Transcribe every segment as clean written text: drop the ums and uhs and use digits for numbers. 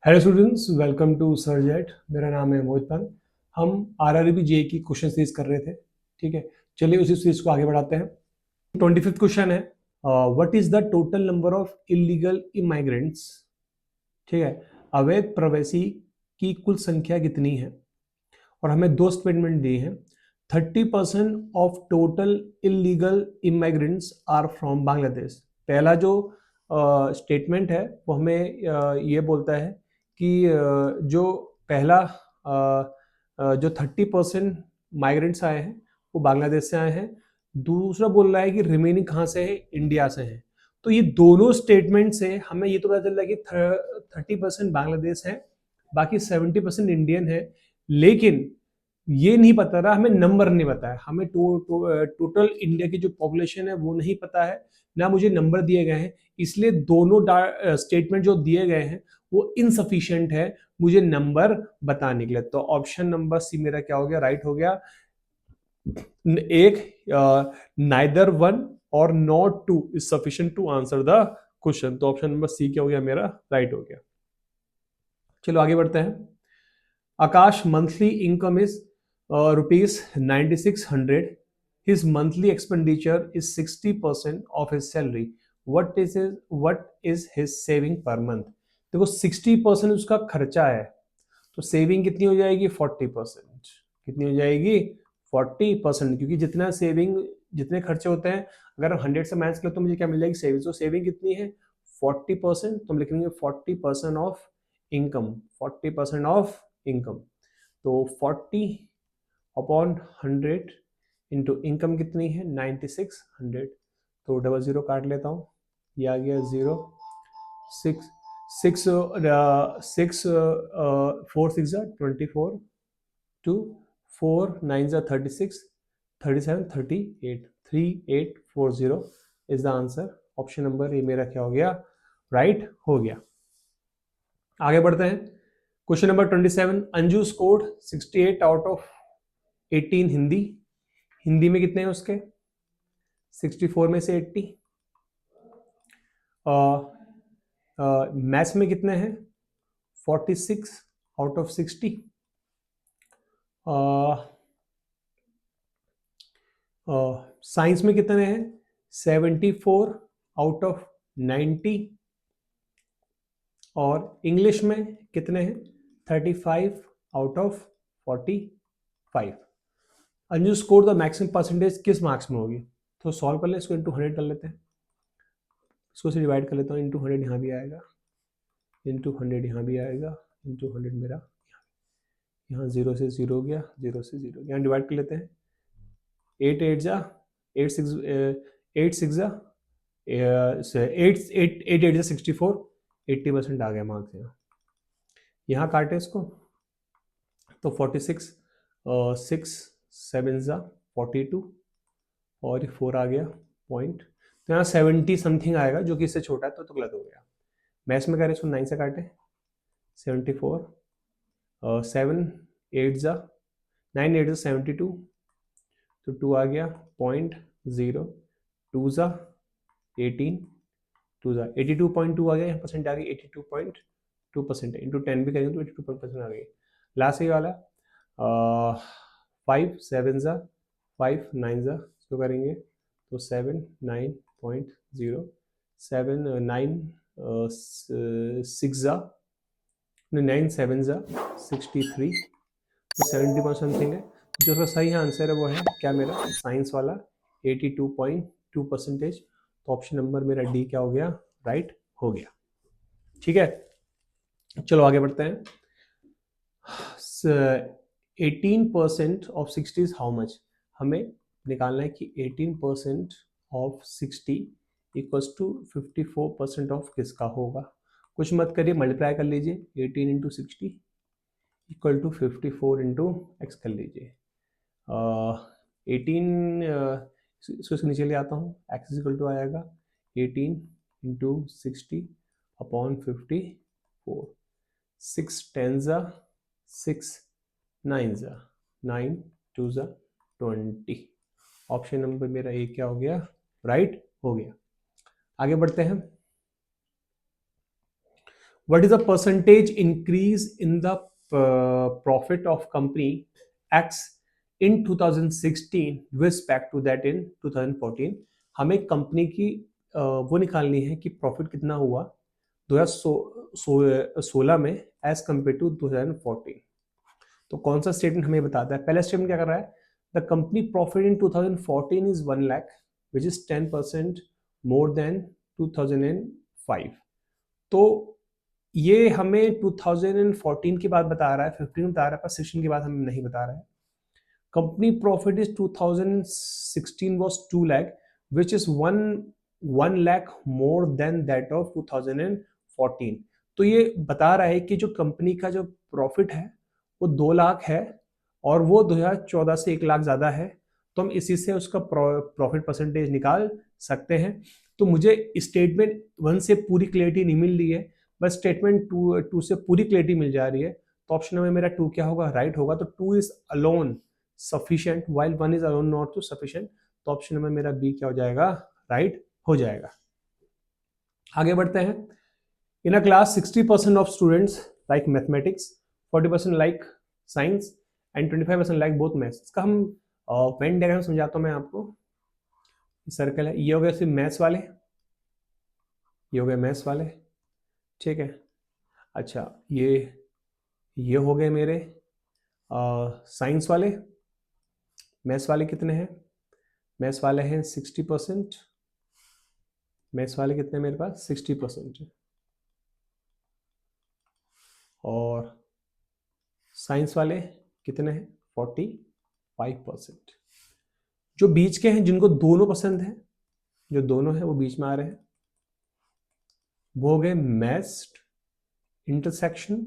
Hello students, welcome to सरजेट। मेरा नाम है मोहित पंत। हम आरआरबी जे की क्वेश्चन सीरीज कर रहे थे। ठीक है, चलिए उसी सीरीज को आगे बढ़ाते हैं। 25th क्वेश्चन है, what is the total number of illegal immigrants. ठीक है, अवैध प्रवासी की कुल संख्या कितनी है। और हमें दो स्टेटमेंट दिए हैं। 30% of total illegal immigrants are from Bangladesh. पहला जो स्टेटमेंट है वो हमें ये बोलता है कि जो पहला जो 30% माइग्रेंट्स आए हैं वो बांग्लादेश से आए हैं। दूसरा बोल रहा है कि रिमेनिंग कहाँ से है, इंडिया से है। तो ये दोनों स्टेटमेंट से हमें ये तो पता चल रहा है कि 30% बांग्लादेश है, बाकी 70% इंडियन है। लेकिन ये नहीं पता रहा, हमें नंबर नहीं पता है। हमें टोटल इंडिया की जो पॉपुलेशन है वो नहीं पता है, ना मुझे नंबर दिए गए हैं। इसलिए दोनों स्टेटमेंट जो दिए गए हैं वो इनसफिशिएंट है मुझे नंबर बताने के लिए। तो ऑप्शन नंबर सी मेरा क्या हो गया, राइट हो गया। एक नाइदर वन और not two is sufficient to answer the question. तो ऑप्शन नंबर सी क्या हो गया, मेरा राइट हो गया। चलो आगे बढ़ते हैं। Akash monthly income is ₹9600. His monthly expenditure is 60% of his salary. What is his saving per month? देखो 60% उसका खर्चा है, तो सेविंग कितनी हो जाएगी, 40%। कितनी हो जाएगी, 40%। क्योंकि जितना सेविंग, जितने खर्चे होते हैं, अगर हम 100 से माइनस करें तो मुझे क्या मिल जाएगी, सेविंग। तो सेविंग कितनी है, 40%। तो हम लिखेंगे 40% ऑफ इनकम, 40% ऑफ इनकम। तो 40 अपॉन 100 इंटू इनकम कितनी है, 9600। तो 00 काट लेता हूँ, ये आ गया 0। 6 6 6 4 6 24, 2 4 9 36, 37 38, 3840 is the answer. Option number ये मेरा क्या हो गया, राइट हो गया। आगे बढ़ते हैं। Question number 27, Anju scored 68 out of 18 Hindi. Hindi में कितने हैं उसके, 64 में से 80। मैथ्स में कितने हैं, 46 आउट ऑफ 60। साइंस में कितने हैं, 74 आउट ऑफ 90। और इंग्लिश में कितने हैं, 35 out of 45। Anju score the maximum percentage किस मार्क्स में होगी। तो सॉल्व कर ले इसको, इंटू 100 कर लेते हैं। इसको से डिवाइड कर लेता हूँ, इंटू 100 यहाँ भी आएगा, इंटू 100 यहाँ भी आएगा, इंटू 100 मेरा यहाँ 0 से 0 हो गया, 0 से 0 यहाँ डिवाइड कर लेते हैं। 8 8 जा 8 6 8 6 जा 8 8 जा 64, 80% आ गया मार्क्स यहाँ। यहाँ काटे इसको तो 46 6 7 जा 42 और 4 आ गया पॉइंट। तो यहाँ 70 समथिंग आएगा, जो कि इससे छोटा है, तो गलत हो गया। मैथ्स में करें इसको 9 से काटे, 74 7 8 जा 9 8 जा 72, तो 2 आ गया पॉइंट 0, 2 जा 18, 2 जा 82.2 आ गया, यहाँ परसेंट आ गई 82.2%। इंटू 10 भी करेंगे तो 82% आ गई। लास्ट ये वाला 5 7 जा 5 9 जा, इसको करेंगे तो 7 9.0, 7 9 6 जा 9 7 जा 63, तो 70 समथिंग है। जो उसका सही आंसर है वो है क्या, मेरा साइंस वाला 82.2%। तो ऑप्शन नंबर मेरा डी क्या हो गया, राइट हो गया। ठीक है, चलो आगे बढ़ते हैं। 18% ऑफ 60 इज हाउ मच। हमें निकालना है कि 18% ऑफ 60 इक्वल्स टू 54% ऑफ किसका होगा। कुछ मत करिए, मल्टीप्लाई कर लीजिए। 18 into 60 equal to 54 into X कर लीजिए। 18 इसको नीचे ले आता हूँ, एक्स इक्वल टू आएगा 18 इंटू 60 अपॉन 54। 6 10 जा 6 9 जा 9 2 जा 20। ऑप्शन नंबर मेरा ए क्या हो गया, राइट हो गया। आगे बढ़ते हैं। What is the percentage increase in the profit of company X in 2016 with respect to that in 2014। हमें कंपनी की वो निकालनी है कि प्रॉफिट कितना हुआ 2016 में एज कंपेयर टू 2014। तो कौन सा स्टेटमेंट हमें बताता है? पहला स्टेटमेंट क्या कर रहा है? The company profit in 2014 is 1 lakh which is 10% more than 2005। तो ये हमें 2014 की बात बता रहा है, 15 बता रहा है, पर 16 की बात हमें नहीं बता रहा है। Company profit is 2016 was 2 lakh which is 1 lakh more than that of 2014। तो ये बता रहा है कि जो कंपनी का जो प्रॉफिट है वो 2 लाख है और वो 2014 से 1 लाख ज्यादा है। तो हम इसी से उसका प्रॉफिट परसेंटेज निकाल सकते हैं। तो मुझे स्टेटमेंट 1 से पूरी क्लियरिटी नहीं मिल रही है, बस स्टेटमेंट 2 से पूरी क्लियरिटी मिल जा रही है। तो ऑप्शन में मेरा 2 क्या होगा? राइट होगा। तो 2 is alone sufficient while 1 is alone not to sufficient। तो ऑप्शन में मेरा बी क्या हो जाएगा? राइट हो जाएगा। आगे बढ़ते हैं। In a class 60% of students like mathematics, 40% like science and 25% like both maths. इसका हम वेन डायग्राम समझाता हूं मैं आपको। सर्कल है, ये हो गया सिर्फ मैथ्स वाले, ये हो गए मैथ्स वाले, ठीक है। अच्छा, ये हो गए मेरे साइंस वाले। मैथ्स वाले कितने हैं? मैथ्स वाले हैं 60%। मैथ्स वाले कितने मेरे पास? 60% है। और साइंस वाले कितने हैं? 45%। जो बीच के हैं, जिनको दोनों पसंद है, जो दोनों है वो बीच में आ रहे हैं, वो हो गए मैथ्स इंटरसेक्शन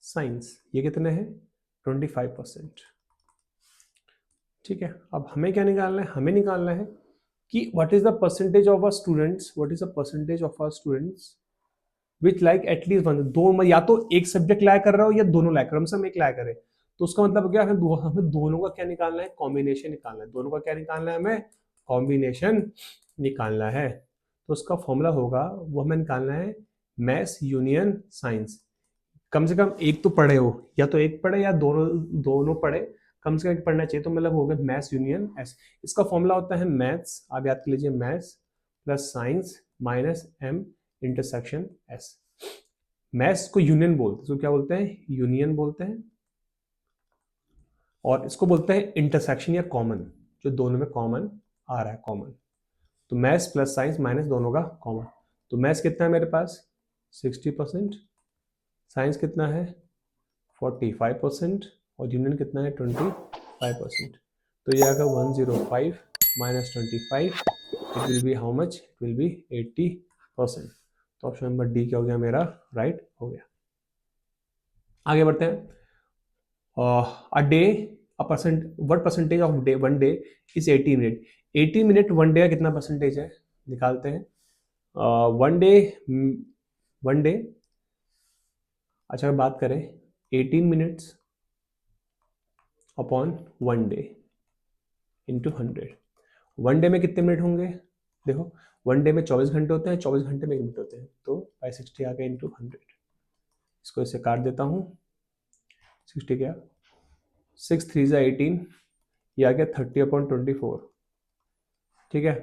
साइंस। ये कितने हैं? 25%। ठीक है। अब हमें क्या निकालना है? हमें निकालना है कि what is the percentage of our students, what is the percentage of our students which like at least one, दो, या तो एक सब्जेक्ट लाया कर रहा हो या दोनों लाया कर, हम एक लाया करे। तो उसका मतलब क्या है? हमें दोनों का क्या निकालना है? कॉम्बिनेशन निकालना है। दोनों का क्या निकालना है? हमें कॉम्बिनेशन निकालना है। तो उसका फॉर्मूला होगा, वो हमें निकालना है मैथ्स यूनियन साइंस। कम से कम एक तो पढ़े हो, या तो एक पढ़े या दोनों दोनों पढ़े, कम से कम एक पढ़ना चाहिए। तो मतलब हो गया मैथ्स यूनियन एस। इसका फॉर्मूला होता है मैथ्स, आप याद कर लीजिए, maths plus science minus M intersection S. Maths को यूनियन बोलते हैं, इसको क्या बोलते हैं? यूनियन बोलते हैं। और इसको बोलते हैं इंटरसेक्शन या कॉमन, जो दोनों में कॉमन आ रहा है, कॉमन। तो मैथ्स प्लस साइंस माइनस दोनों का कॉमन। तो मैथ्स कितना है मेरे पास? 60%। साइंस कितना है? 45%। और यूनियन कितना है? 25%। तो ये आएगा 105 minus 25, it will be how much? It will be 80%। तो ऑप्शन नंबर डी क्या हो गया मेरा? राइट हो गया। आगे बढ़ते हैं। A day, a percent, what percentage of day, one day is 80 minute. 80 minute one day का कितना परसेंटेज है? निकालते हैं। वन डे, वन डे, अच्छा बात करें 18 minutes upon one day into 100। One day में कितने मिनट होंगे? देखो, वन डे में 24 घंटे होते हैं, 24 घंटे में 1 मिनट होते हैं, तो 560 आ गया इंटू 100। इसको इसे काट देता हूँ। 60 क्या? 6 3 ज़ा 18, ये आ गया 30/24। ठीक है।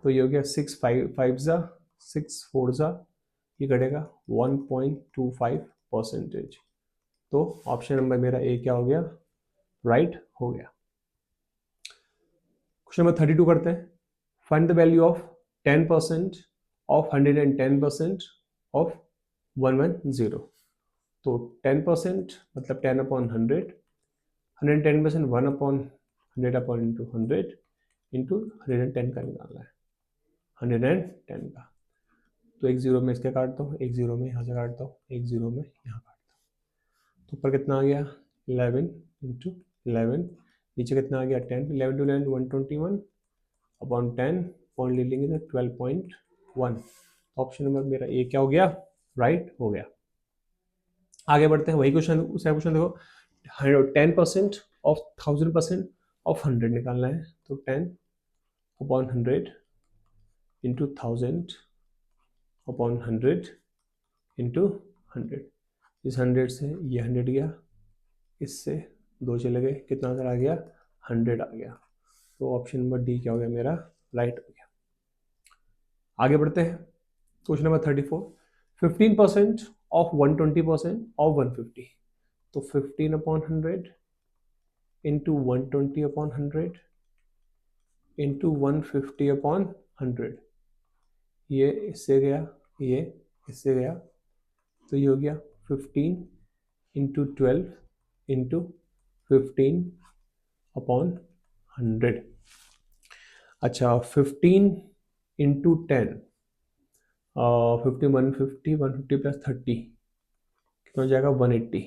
तो ये हो गया 6 5 ज़ा 6 4 ज़ा, ये घटेगा 1.25%। तो ऑप्शन नंबर मेरा ए क्या हो गया? राइट हो गया। क्वेश्चन नंबर 32 करते हैं। Find the value of 10% of 110% of 110। तो 10% मतलब 10/100, 110% 1/100/100 इंटू 110 का निकालना है, 110 का। तो एक जीरो में इसके काटता हूँ, एक जीरो में यहाँ से काटता हूँ, एक जीरो में यहाँ काटता हूँ। तो ऊपर कितना आ गया? 11 इंटू 11, नीचे कितना आ गया? 10, 11 टू 11 121 अपॉन 10, पॉइंट ले लेंगे तो 12.1। ऑप्शन नंबर मेरा ए क्या हो गया? राइट हो गया। आगे बढ़ते हैं। वही क्वेश्चन, दूसरा क्वेश्चन देखो। 10% ऑफ 1000% ऑफ 100 निकालना है। तो 10 अपॉन 100 इंटू 1000 अपॉन 100 इंटू 100। इस 100 से ये 100 गया, इससे 2 चले गए, कितना आंसर आ गया? 100 आ गया। तो ऑप्शन नंबर डी क्या हो गया मेरा? राइट हो गया। आगे बढ़ते हैं। Question number 34, 15% of 120% of 150। तो 15/100 इंटू 120/100 इंटू 150/100। ये इससे गया, ये इससे गया, तो ये हो गया 15 इंटू 12 इंटू 15/100। अच्छा 15 इंटू 10, 50 150 150 प्लस 30 कितना हो जाएगा? 180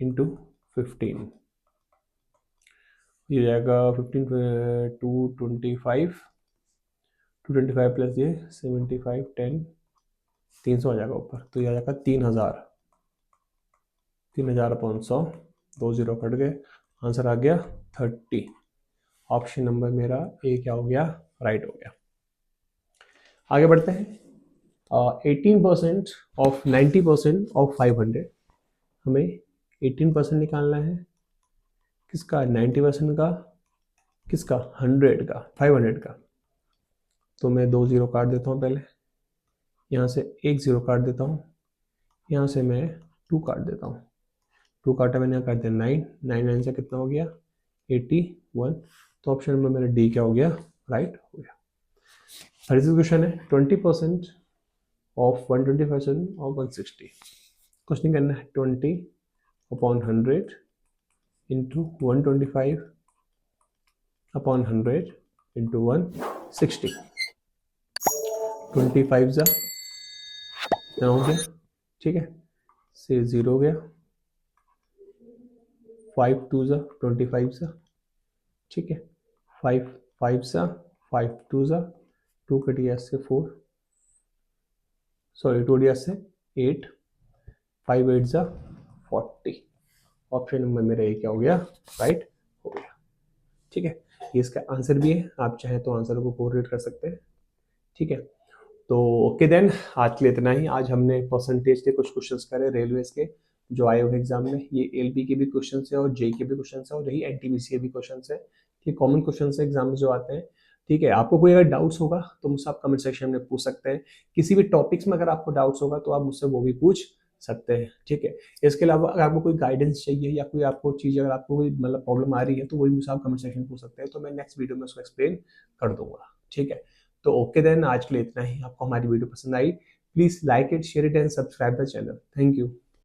इंटू 15, ये जाएगा 15 225 225 प्लस ये 75 10 300 आ जाएगा ऊपर, तो ये आ जाएगा 3000 3000/100, 2 जीरो कट गए, आंसर आ गया 30। ऑप्शन नंबर मेरा ए क्या हो गया? राइट हो गया। आगे बढ़ते हैं। 18% ऑफ 90% ऑफ 500। हमें 18% निकालना है, किसका? 90% का, किसका? 100 का, 500 का। तो मैं 2 जीरो काट देता हूँ पहले, यहाँ से 1 जीरो काट देता हूँ, यहाँ से मैं 2 काट देता हूँ। 2 काटा मैंने, यहाँ काट दिया 9, 9 से कितना हो गया? 81। तो ऑप्शन नंबर मेरा डी क्या हो गया? राइट हो गया। 36 क्वेश्चन है, 20% ऑफ 120% ऑफ 160। क्वेश्चन करना है 20/100 इंटू 125/100 इंटू 160। 25 जा क्या हो गया? ठीक है, से 0 हो गया, 5 2 जा 25 जा, ठीक है, 5 5 जा 5 2 जा 2 कटिया से 4, सॉरी 2 डिया से 8, 5 8 जा 40। ऑप्शन नंबर मेरा ये क्या हो गया? राइट हो गया। ठीक है, ये इसका आंसर भी है, आप चाहें तो आंसर को कोरिलेट कर सकते हैं। ठीक है, तो ओके देन, आज के लिए इतना ही। आज हमने परसेंटेज के कुछ क्वेश्चंस करे रेलवेज के जो आए हुए एग्जाम में। ये एलबी के भी क्वेश्चन है और जे के भी क्वेश्चन है और यही एनटीपीसी के भी क्वेश्चन है। ठीक, कॉमन क्वेश्चन है एग्जाम में जो आते हैं। ठीक है, आपको कोई अगर डाउट्स होगा तो मुझसे आप कमेंट सेक्शन में पूछ सकते हैं। किसी भी टॉपिक्स में अगर आपको डाउट्स होगा तो आप मुझसे वो भी पूछ सकते हैं। ठीक है, इसके अलावा अगर आपको कोई गाइडेंस चाहिए या कोई आपको चीज़, अगर आपको कोई मतलब प्रॉब्लम आ रही है तो वही मुझसे आप कमेंट सेक्शन में पूछ सकते हैं, तो मैं नेक्स्ट वीडियो में उसको एक्सप्लेन कर दूंगा। ठीक है, तो ओके देन, आज के लिए इतना ही। आपको हमारी वीडियो पसंद आई, please like it, share it and subscribe the channel. Thank you.